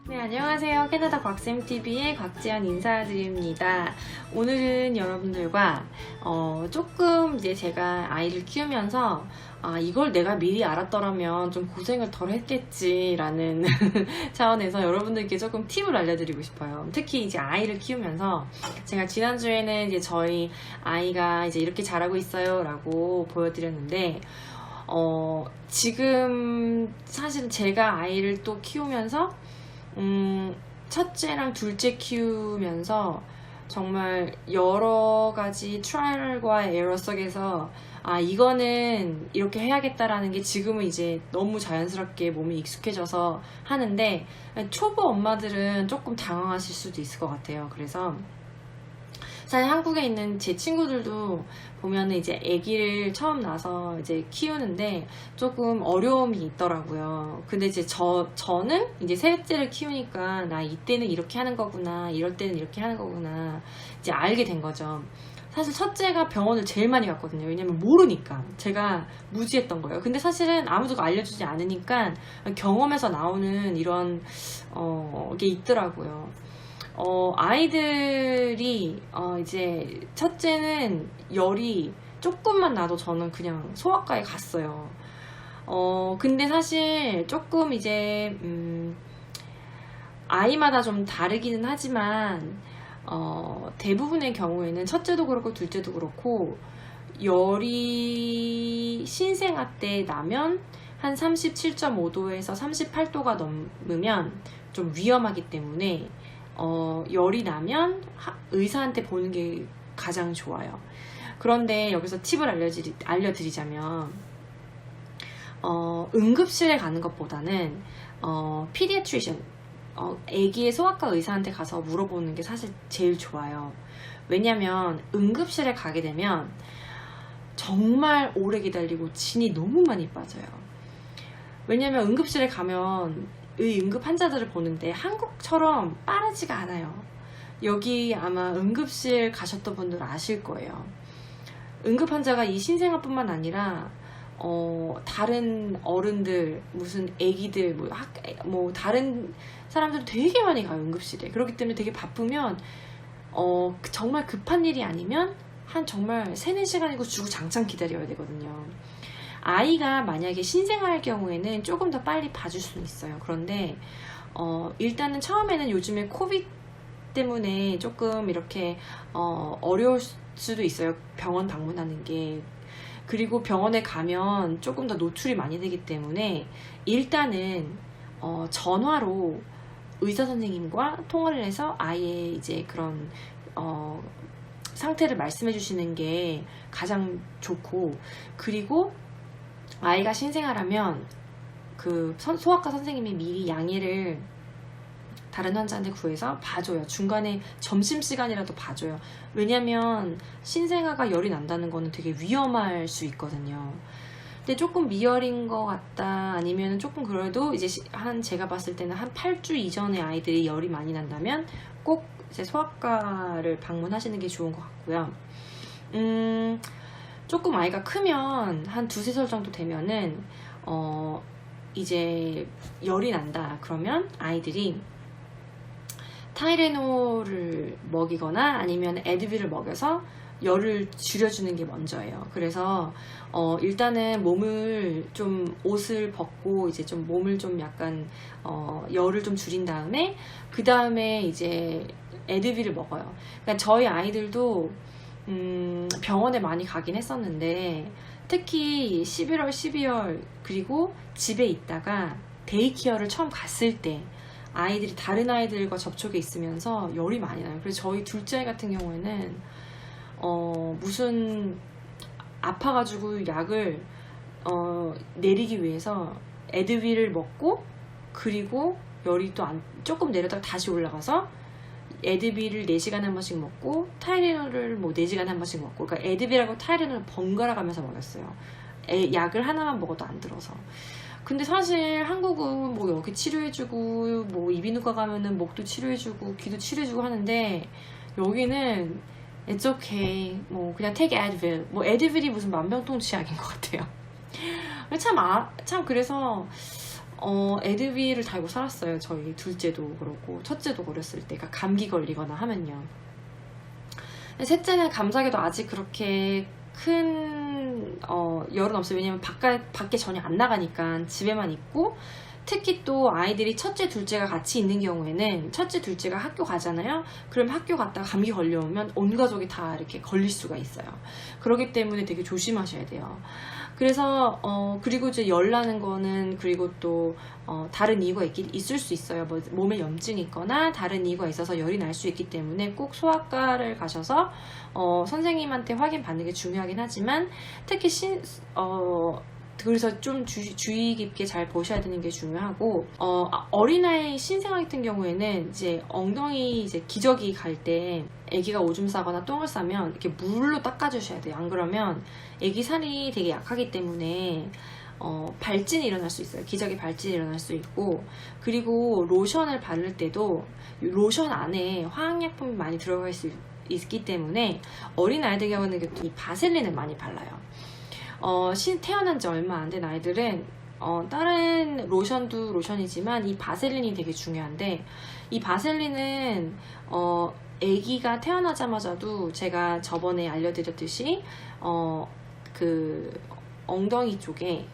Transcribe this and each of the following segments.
네, 안녕하세요. 캐나다 곽쌤TV의 곽지연 인사드립니다. 오늘은 여러분들과 조금 이제 제가 아이를 키우면서 이걸 내가 미리 알았더라면 좀 고생을 덜 했겠지라는 차원에서 여러분들께 조금 팁을 알려드리고 싶어요. 특히 이제 아이를 키우면서 제가 지난주에는 이제 저희 아이가 이제 이렇게 자라고 있어요 라고 보여드렸는데 지금 사실은 제가 아이를 또 키우면서 첫째랑 둘째 키우면서 정말 여러 가지 트라이얼과 에러 속에서 이거는 이렇게 해야겠다라는 게 지금은 이제 너무 자연스럽게 몸이 익숙해져서 하는데 초보 엄마들은 조금 당황하실 수도 있을 것 같아요. 그래서 사실 한국에 있는 제 친구들도 보면은 이제 아기를 처음 나서 이제 키우는데 조금 어려움이 있더라고요. 근데 이제 저는 이제 셋째를 키우니까 나 이때는 이렇게 하는 거구나, 이럴 때는 이렇게 하는 거구나 이제 알게 된 거죠. 사실 첫째가 병원을 제일 많이 갔거든요. 왜냐면 모르니까 제가 무지했던 거예요. 근데 사실은 아무도 알려주지 않으니까 경험에서 나오는 이런 게 있더라고요. 아이들이 이제 첫째는 열이 조금만 나도 저는 그냥 소아과에 갔어요. 근데 사실 조금 이제 아이마다 좀 다르기는 하지만 대부분의 경우에는 첫째도 그렇고 둘째도 그렇고 열이 신생아 때 나면 한 37.5도에서 38도가 넘으면 좀 위험하기 때문에 열이 나면 의사한테 보는 게 가장 좋아요. 그런데 여기서 팁을 알려드리자면 응급실에 가는 것보다는 피디아트리션 아기의 소아과 의사한테 가서 물어보는 게 사실 제일 좋아요. 왜냐면 응급실에 가게 되면 정말 오래 기다리고 진이 너무 많이 빠져요. 왜냐면 응급실에 가면 응급 환자들을 보는데 한국처럼 빠르지가 않아요. 여기 아마 응급실 가셨던 분들 아실 거예요. 응급 환자가 이 신생아뿐만 아니라 다른 어른들, 무슨 애기들, 뭐 다른 사람들 되게 많이 가요, 응급실에. 그렇기 때문에 되게 바쁘면 정말 급한 일이 아니면 한 정말 3-4시간이고 주구장창 기다려야 되거든요. 아이가 만약에 신생아일 경우에는 조금 더 빨리 봐줄 수는 있어요. 그런데 일단은 처음에는 요즘에 코비드 때문에 조금 이렇게 어려울 수도 있어요. 병원 방문하는 게. 그리고 병원에 가면 조금 더 노출이 많이 되기 때문에 일단은 전화로 의사 선생님과 통화를 해서 아이의 이제 그런 상태를 말씀해 주시는 게 가장 좋고, 그리고 아이가 신생아라면 그 소아과 선생님이 미리 양해를 다른 환자한테 구해서 봐줘요. 중간에 점심시간이라도 봐줘요. 왜냐면 신생아가 열이 난다는 거는 되게 위험할 수 있거든요. 근데 조금 미열인 것 같다, 아니면 조금 그래도 이제 제가 봤을 때는 한 8주 이전에 아이들이 열이 많이 난다면 꼭 이제 소아과를 방문하시는 게 좋은 것 같고요. 조금 아이가 크면 한 2-3살 정도 되면은 이제 열이 난다 그러면 아이들이 타이레놀을 먹이거나 아니면 에드빌을 먹여서 열을 줄여주는 게 먼저예요. 그래서 일단은 옷을 벗고 이제 좀 몸을 좀 약간 열을 좀 줄인 다음에 그 다음에 이제 에드빌을 먹어요. 그러니까 저희 아이들도 병원에 많이 가긴 했었는데, 특히 11월, 12월 그리고 집에 있다가 데이케어를 처음 갔을 때 아이들이 다른 아이들과 접촉에 있으면서 열이 많이 나요. 그래서 저희 둘째 아이 같은 경우에는 무슨 아파가지고 약을 내리기 위해서 에드빌을 먹고, 그리고 열이 또 조금 내려다가 다시 올라가서 에드빌을 4시간에 한 번씩 먹고 타이레놀을 뭐 4시간에 한 번씩 먹고, 그러니까 에드빌하고 타이레놀을 번갈아 가면서 먹였어요. 약을 하나만 먹어도 안 들어서. 근데 사실 한국은 뭐 여기 치료해주고 뭐 이비인후과 가면은 목도 치료해주고 귀도 치료해주고 하는데, 여기는 it's okay, 뭐 그냥 take Advil, 뭐 에드빌이 무슨 만병통치약인 것 같아요. 참 그래서 에드비를 달고 살았어요. 저희 둘째도 그렇고 첫째도 그랬을 때가 감기 걸리거나 하면요. 셋째는 감사하게도 아직 그렇게 큰 열은 없어요. 왜냐면 밖에 전혀 안 나가니까 집에만 있고, 특히 또 아이들이 첫째 둘째가 같이 있는 경우에는 첫째 둘째가 학교 가잖아요. 그럼 학교 갔다가 감기 걸려오면 온 가족이 다 이렇게 걸릴 수가 있어요. 그렇기 때문에 되게 조심하셔야 돼요. 그래서 그리고 이제 열 나는 거는, 그리고 또 다른 이유가 있을 수 있어요. 뭐 몸에 염증이 있거나 다른 이유가 있어서 열이 날 수 있기 때문에 꼭 소아과를 가셔서 선생님한테 확인 받는 게 중요하긴 하지만, 특히 그래서 좀 주의 깊게 잘 보셔야 되는 게 중요하고, 어린아이 신생아 같은 경우에는 이제 엉덩이 이제 기저귀 갈 때 아기가 오줌 싸거나 똥을 싸면 이렇게 물로 닦아주셔야 돼요. 안 그러면 아기 살이 되게 약하기 때문에 발진이 일어날 수 있어요. 기저귀 발진이 일어날 수 있고, 그리고 로션을 바를 때도 로션 안에 화학약품이 많이 들어가 있기 때문에 어린 아이들 경우는 이 바셀린을 많이 발라요. 태어난 지 얼마 안 된 아이들은 다른 로션도 로션이지만 이 바셀린이 되게 중요한데, 이 바셀린은 아기가 태어나자마자도 제가 저번에 알려드렸듯이 그 엉덩이 쪽에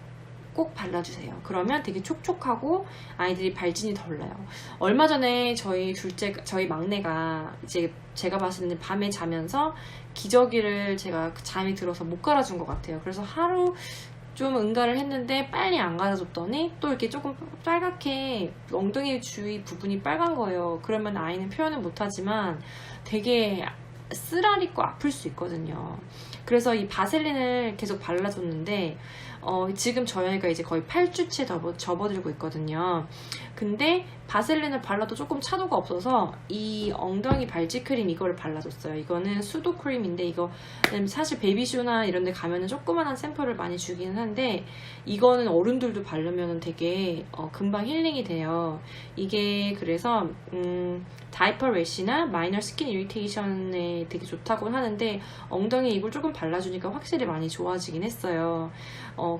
꼭 발라주세요. 그러면 되게 촉촉하고 아이들이 발진이 덜 나요. 얼마 전에 저희 막내가 이제 제가 봤을 때 밤에 자면서 기저귀를 제가 잠이 들어서 못 갈아준 것 같아요. 그래서 하루 좀 응가를 했는데 빨리 안 갈아줬더니 또 이렇게 조금 빨갛게 엉덩이 주위 부분이 빨간 거예요. 그러면 아이는 표현을 못하지만 되게 쓰라리고 아플 수 있거든요. 그래서 이 바셀린을 계속 발라줬는데 지금 저희가 이제 거의 8주째 접어들고 있거든요. 근데 바셀린을 발라도 조금 차도가 없어서 이 엉덩이 발찌 크림 이거를 발라줬어요. 이거는 수도 크림인데, 이거는 사실 베이비쇼나 이런 데 가면은 조그만한 샘플을 많이 주기는 한데, 이거는 어른들도 바르면 되게 금방 힐링이 돼요. 이게 그래서 다이퍼 래시나 마이너 스킨 이리테이션에 되게 좋다고 하는데, 엉덩이에 이걸 조금 발라주니까 확실히 많이 좋아지긴 했어요.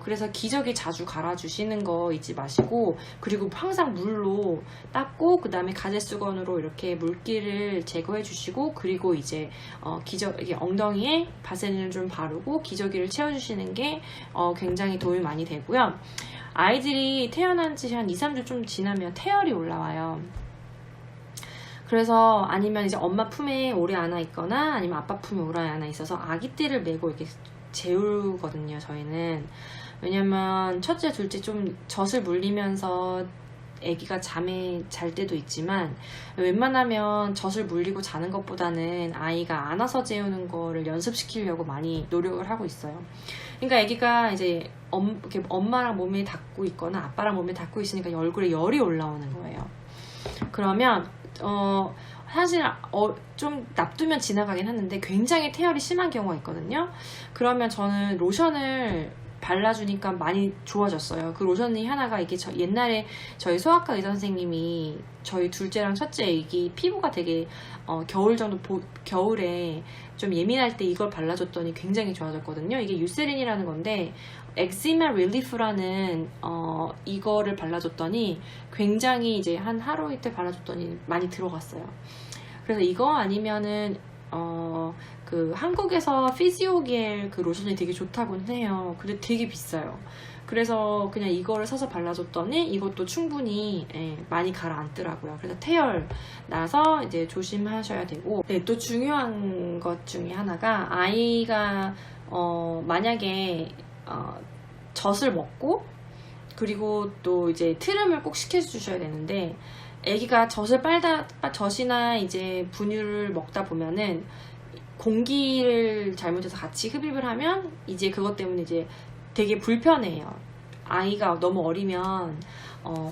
그래서 기저귀 자주 갈아주시는 거 잊지 마시고, 그리고 항상 물로 닦고 그 다음에 가제수건으로 이렇게 물기를 제거해 주시고, 그리고 이제 엉덩이에 바셀린을 좀 바르고 기저귀를 채워주시는 게 굉장히 도움이 많이 되고요. 아이들이 태어난 지 한 2-3주 좀 지나면 태열이 올라와요. 그래서 아니면 이제 엄마 품에 오래 안아 있거나 아니면 아빠 품에 오래 안아 있어서 아기띠를 메고 이렇게 재우거든요, 저희는. 왜냐면 첫째, 둘째 좀 젖을 물리면서 아기가 잠에 잘 때도 있지만, 웬만하면 젖을 물리고 자는 것보다는 아이가 안아서 재우는 거를 연습시키려고 많이 노력을 하고 있어요. 그러니까 아기가 이제 이렇게 엄마랑 몸에 닿고 있거나 아빠랑 몸에 닿고 있으니까 얼굴에 열이 올라오는 거예요. 그러면 사실 좀 놔두면 지나가긴 하는데 굉장히 태열이 심한 경우가 있거든요. 그러면 저는 로션을 발라주니까 많이 좋아졌어요. 그 로션이 하나가 이게 옛날에 저희 소아과 의사 선생님이 저희 둘째랑 첫째 애기 피부가 되게 겨울에 좀 예민할 때 이걸 발라줬더니 굉장히 좋아졌거든요. 이게 유세린이라는 건데, 엑지마 릴리프라는 이거를 발라줬더니 굉장히 이제 한 하루 이틀 발라줬더니 많이 들어갔어요. 그래서 이거 아니면은 그 한국에서 피지오겔 그 로션이 되게 좋다고는 해요. 근데 되게 비싸요. 그래서 그냥 이거를 사서 발라줬더니 이것도 충분히 많이 가라앉더라고요. 그래서 태열 나서 이제 조심하셔야 되고, 네, 또 중요한 것 중에 하나가 아이가 만약에 젖을 먹고, 그리고 또 이제 트름을 꼭 시켜주셔야 되는데, 아기가 젖이나 이제 분유를 먹다 보면은 공기를 잘못해서 같이 흡입을 하면 이제 그것 때문에 이제 되게 불편해요. 아이가 너무 어리면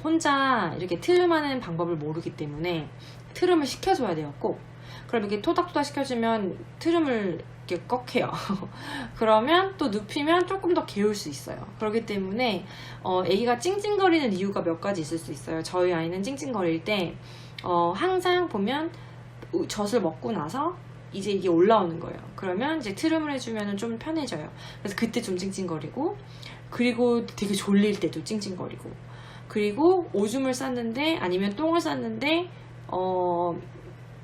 혼자 이렇게 트름하는 방법을 모르기 때문에 트름을 시켜줘야 돼요, 꼭. 그럼 이렇게 토닥토닥 시켜주면 트름을 이렇게 꺽해요. 그러면 또 눕히면 조금 더 개울 수 있어요. 그렇기 때문에 아기가 찡찡거리는 이유가 몇 가지 있을 수 있어요. 저희 아이는 찡찡거릴 때 항상 보면 젖을 먹고 나서 이제 이게 올라오는 거예요. 그러면 이제 트름을 해주면 좀 편해져요. 그래서 그때 좀 찡찡거리고, 그리고 되게 졸릴 때도 찡찡거리고, 그리고 오줌을 쌌는데 아니면 똥을 쌌는데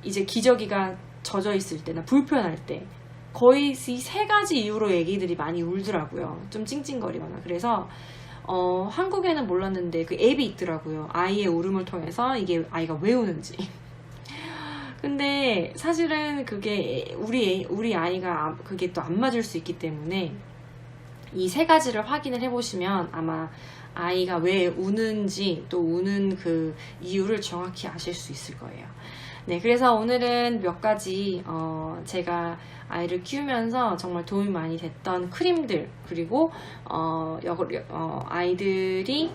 이제 기저귀가 젖어 있을 때나 불편할 때 거의 이 세 가지 이유로 애기들이 많이 울더라고요. 좀 찡찡거리거나. 그래서 한국에는 몰랐는데 그 앱이 있더라고요. 아이의 울음을 통해서 이게 아이가 왜 우는지. 근데 사실은 그게 우리 아이가 그게 또 안 맞을 수 있기 때문에 이 세 가지를 확인을 해보시면 아마 아이가 왜 우는지 또 우는 그 이유를 정확히 아실 수 있을 거예요. 네, 그래서 오늘은 몇 가지 제가 아이를 키우면서 정말 도움이 많이 됐던 크림들, 그리고 아이들이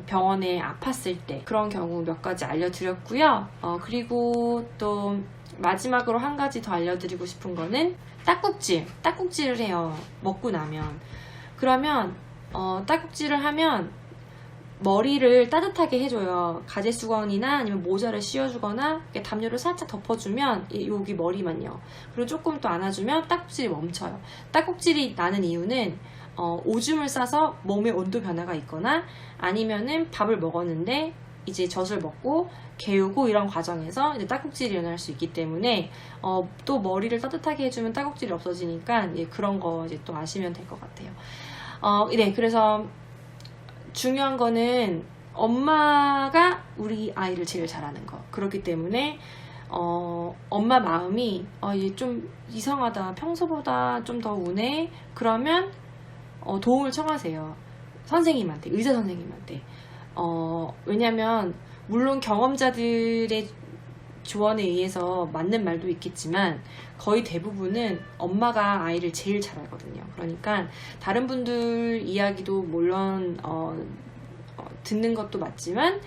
병원에 아팠을 때 그런 경우 몇 가지 알려드렸고요. 그리고 또 마지막으로 한 가지 더 알려드리고 싶은 거는 딱국질을 해요. 먹고 나면. 그러면 딱국질을 하면 머리를 따뜻하게 해줘요. 가제수건이나 아니면 모자를 씌워주거나 담요를 살짝 덮어주면 여기 머리만요. 그리고 조금 또 안아주면 딱국질이 멈춰요. 딱국질이 나는 이유는 오줌을 싸서 몸의 온도 변화가 있거나 아니면은 밥을 먹었는데 이제 젖을 먹고 개우고 이런 과정에서 이제 딱국질이 일어날 수 있기 때문에 또 머리를 따뜻하게 해주면 딱국질이 없어지니까 그런 거 이제 또 아시면 될 것 같아요. 네, 그래서 중요한 거는 엄마가 우리 아이를 제일 잘하는 거. 그렇기 때문에 엄마 마음이 얘 좀 이상하다, 평소보다 좀 더 우네, 그러면 도움을 청하세요. 선생님한테, 의사 선생님한테. 왜냐면 물론 경험자들의 조언에 의해서 맞는 말도 있겠지만 거의 대부분은 엄마가 아이를 제일 잘 알거든요. 그러니까 다른 분들 이야기도 물론 듣는 것도 맞지만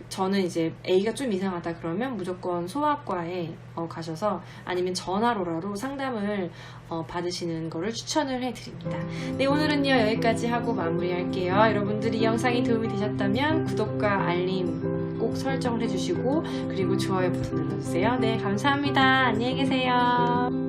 저는 이제 A가 좀 이상하다 그러면 무조건 소아과에 가셔서 아니면 전화로라도 상담을 받으시는 거를 추천을 해드립니다. 네, 오늘은요 여기까지 하고 마무리할게요. 여러분들이 이 영상이 도움이 되셨다면 구독과 알림 꼭 설정을 해주시고 그리고 좋아요 버튼 눌러주세요. 네, 감사합니다. 안녕히 계세요.